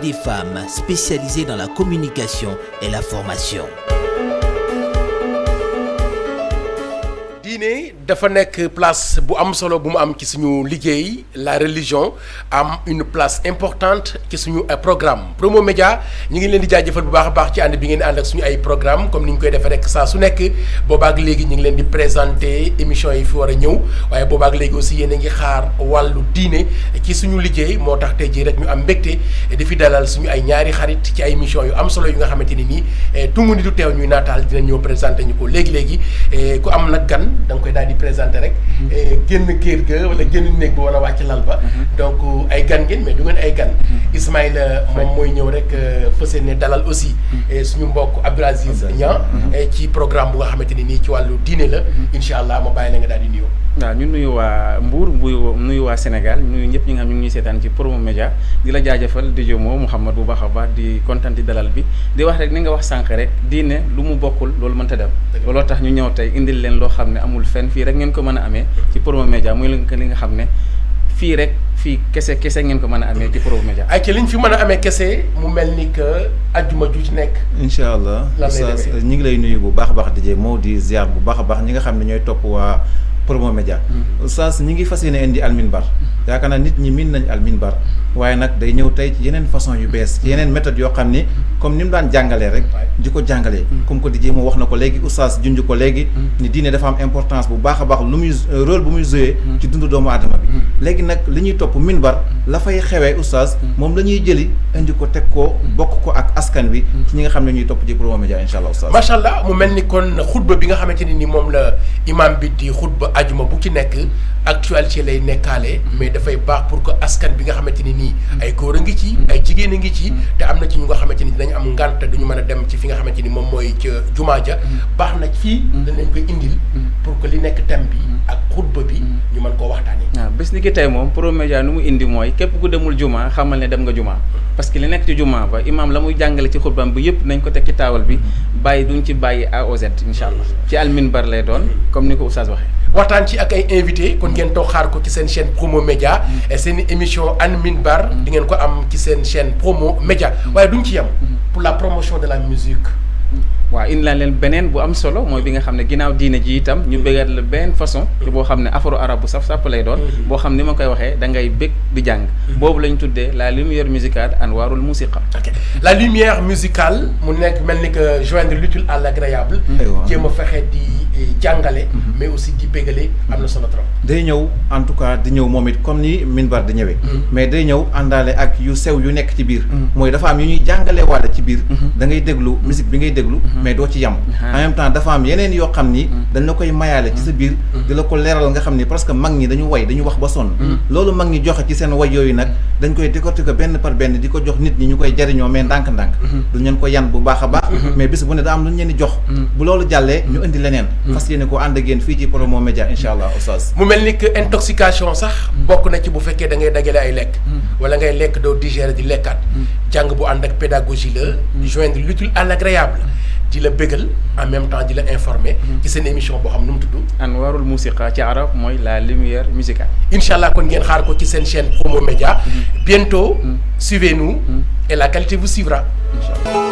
des femmes spécialisées dans la communication et la formation. diine dafa nekk place bu am solo bu mu am ci suñu liggéey la religion am une place importante ci suñu programme Promo Média ñu ngi leen di jaajëfal bu baax a baax ci ànd bi ngeen di ànd ak suñu ay programme comme ni ñu koy defee rek saa su nekk boobaak léegi ñu ngi leen di présenter émission yi fi war a ñëw waaye boobaak léegi aussi yéen a ngi xaar wàllu diine ci suñu liggéey moo tax tey jii rek ñu am mbégte di fi dalal suñu ay ñaari xarit ci ay émission yu am solo yu nga xamante ni nii tungu ni du teew ñuy naataal dinañ ñëw présenter ñu ko léegi-léegi ku am nag gan da nga koy daal di présenter rek génn kër ga wala génn néeg ba wala wàcc lal ba donc ay gan ngeen mais du ngeen ay gan Ismaïla moom mooy ñëw rek fas yéene dalal aussi suñu mbokk Abdoul Aziz Niang ci programme bu nga xamante ni nii ci wàllu diine la incha allah ma bàyyi la nga daal di nuyoo. waaw ñu nuyu waa Mbour nuyu waa Sénégal nuyu ñëpp ñi nga xam ñu ngi ñuy seetaan ci Promo Média di la jaajëfal di jëmoo Mouhamed bu baax a baax di kontaan di dalal bi di wax rek ni nga wax sànq rek diine lu mu bokkul loolu mënta dem looloo tax ñu ñëw tey indil leen loo xam ne amul fenn fii rek ngeen ko mën a amee ci Promo Média muy li nga xam ne fii rek fii kese ngeen ko mën a amee ci Promo Média ay ci liñ fi mën a amee kese mu mel ni que ajjuma ju ci nekk incha allah oustaz ñi ngi lay nuyu bu baax a baax di moo di ziar bu baax a baax ñi nga xam ne ñooy topp waa Promo Média oustaz ñi ngi fas yéene indi alminbar yaakaar naa nit ñi miin nañ alminbar waaye nag day ñëw tey ci yeneen façon yu bees ci yeneen méthode yoo xam ni comme ni mu daan jàngalee rek di ko jàngalee comme que di moo wax na ko léegi oustaz junj ko léegi ni diine dafa am importance bu baax a baax lu muy rôle bu muy joué ci dundu doomu aadama bi léegi nag li ñuy topp minbar la fay xewee oustaz moom la ñuy jëli indi ko teg ko bokk ko ak askan wi ci ñi nga xam ne ñuy topp ci Promo Média incha allah oustaz macha allah mu mel ni kon xutba bi nga xamante ni moom la imam bi di xutba ajuma bu ci nekk actualité lay nekkaale mais dafay baax pour que askan bi nga xamante ni nii ay góor a ngi ci ay jigéen a ngi ci te am na ci ñu nga xamante ni dinañ am ngànt duñu mën a dem ci fi nga xamante ni moom mooy ca jumaa ja baax na fii danañ koy indil pour que li nekk thème bi ak xutba bi ñu mën koo waxtaanee. waaw bés ni ki tey moom Promo Média nu mu indi mooy képp ku demul jumaa xamal ne dem nga jumaa parce que li nekk ci jumaa ba imaam la muy jàngale ci xutbaam bi yëpp nañ ko teg ci taawal bi bàyyi duñ ci bàyyi A au Z incha allah ci alminbar lay doon comme ni ko oustaz waxee. waxtaan ci ak ay invité kon ngeen toog xaar ko ci seen chaîne Promo Média seen émission Al Minbar di ngeen ko am ci seen chaîne Promo Média waaye duñ ci yem pour la promotion de la musique. waaw indi leen beneen bu am solo mooy bi nga xam ne ginnaaw diine ji itam ñu bëggaat la beneen façon boo xam ne afro arabe bu saf-sàpp lay doon boo xam ni ma koy waxee da ngay bëgg di jàng boobu lañ tuddee la lumière musicale anwarul musiqa. ok la lumière musicale mu nekk mel ni que joindre l'utile à l'agréable jéem a fexe di jàngale mais aussi di bégale am na solo trop. day ñëw en tout cas di ñëw moom it comme ni minbar di ñëwee mais day ñëw àndaale ak yu sew yu nekk ci biir mooy dafa am yu ñuy jàngalee waale ci biir da ngay déglu musique bi ngay déglu mais doo ci yam en même temps dafa am yeneen yoo xam ni dañ la koy mayaale ci sa biir di la ko leeral nga xam ni parce que mag ñi dañu way dañu wax ba sonn loolu mag ñi joxe ci seen way yooyu nag dañ koy décortiquer benn par benn di ko jox nit ñi ñu koy jariñoo mais ndànk-ndànk du ñeen ko yan bu baax a baax mais bis bu ne daa am lu ñu leen di jox bu loolu jàllee ñu indi leneen fas yéene ko ànd ak yéen fii ci Promo Média incha allah oustaz mu mel ni que intoxication sax bokk na ci bu fekkee da ngay dajale ay lekk wala ngay lekk doo digérer di lekkaat jàng bu ànd ak pédagogie la joindre l'utile à l'agréable di la bégal en même temps di la informer ci seen émission boo xam nu mu tudd anwarul musiqa ci arab mooy la lumière musicale. incha allah kon ngeen xaar ko ci seen chaîne Promo Média bientôt suivez-nous et la qualité vous suivra incha allah.